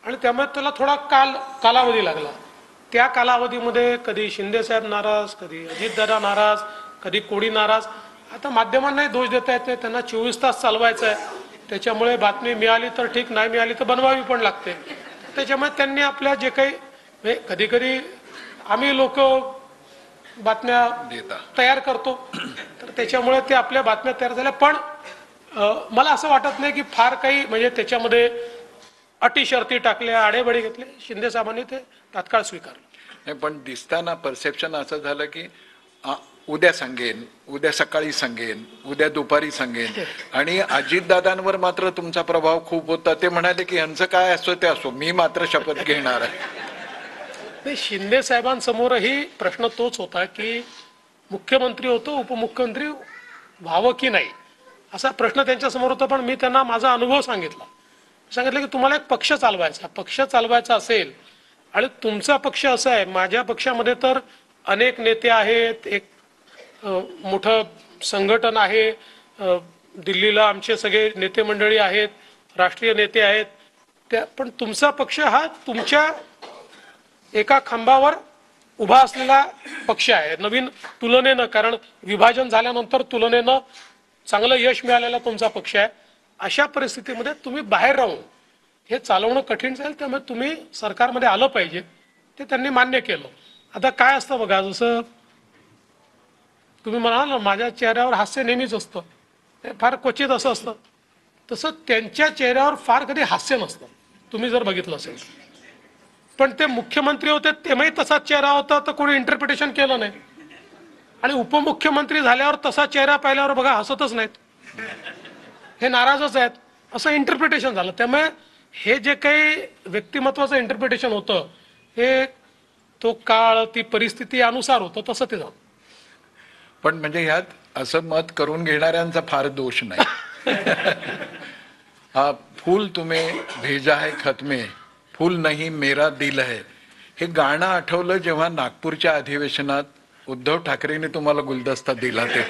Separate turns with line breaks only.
आणि त्यामुळे त्याला थोडा कालावधी लागला. त्या कालावधीमध्ये कधी शिंदे साहेब नाराज, कधी अजितदादा नाराज, कधी कोणी नाराज. आता माध्यमांनाही दोष देता येते, त्यांना 24 तास चालवायचं आहे, त्याच्यामुळे बातमी मिळाली तर ठीक, नाही मिळाली तर बनवावी पण लागते. त्याच्यामुळे त्यांनी आपल्या जे काही कधी कधी आम्ही लोक बातम्या तयार करतो, तर त्याच्यामुळे ते आपल्या बातम्या तयार झाल्या. पण मला असं वाटत नाही की फार काही म्हणजे त्याच्यामध्ये अटी शर्ती टाकल्या, आडेबडी घेतले. शिंदे साहेबांनी ते तात्काळ स्वीकारलं.
नाही, पण दिसताना परसेप्शन असं झालं की उद्या सांगेन, उद्या सकाळी सांगेन, उद्या दुपारी सांगेन. आणि अजितदादांवर मात्र तुमचा प्रभाव खूप होता. ते म्हणाले की यांचं काय असो ते असो, मी मात्र शपथ घेणार आहे.
नाही, शिंदे साहेबांसमोरही प्रश्न तोच होता की मुख्यमंत्री होतो, उपमुख्यमंत्री व्हावं की नाही, असा प्रश्न त्यांच्या समोर होता. पण मी त्यांना माझा अनुभव सांगितलं की तुम्हाला एक पक्ष चालवायचा असेल आणि तुमचा पक्ष असा आहे, माझ्या पक्षामध्ये तर अनेक नेते आहेत, एक मोठं संघटन आहे, दिल्लीला आमचे सगळे नेते मंडळी आहेत, राष्ट्रीय नेते आहेत, पण तुमचा पक्ष हा तुमच्या एका खांबावर उभा असलेला पक्ष आहे, नवीन तुलनेनं, कारण विभाजन झाल्यानंतर तुलनेनं चांगलं यश मिळालेला तुमचा पक्ष आहे. अशा परिस्थितीमध्ये तुम्ही बाहेर राहून हे चालवणं कठीण जाईल, त्यामुळे तुम्ही सरकारमध्ये आलं पाहिजे. ते त्यांनी मान्य केलं. आता काय असतं बघा, जसं तुम्ही म्हणाल ना माझ्या चेहऱ्यावर हास्य नेहमीच असतं, ते फार क्वचित असं असतं, तसं त्यांच्या चेहऱ्यावर फार कधी हास्य नसतं, तुम्ही जर बघितलं असेल. पण ते मुख्यमंत्री होते तेव्हाही तसाच चेहरा होता, तर कोणी इंटरप्रिटेशन केलं नाही. आणि उपमुख्यमंत्री झाल्यावर तसा चेहरा पाहिल्यावर बघा हसतच नाहीत, हे नाराजच आहेत, असं इंटरप्रिटेशन झालं. त्यामुळे हे जे काही व्यक्तिमत्वाचं इंटरप्रिटेशन होतं, हे तो काळ, ती परिस्थिती अनुसार होतं, तसं ते झालं.
पण म्हणजे ह्यात असं मत करून घेणाऱ्यांचा फार दोष नाही. हा फूल तुम्ही भेजा है खत में, फूल नहीं मेरा दिल है, हे गाणं आठवलं जेव्हा नागपूरच्या अधिवेशनात उद्धव ठाकरेंनी तुम्हाला गुलदस्ता दिला ते.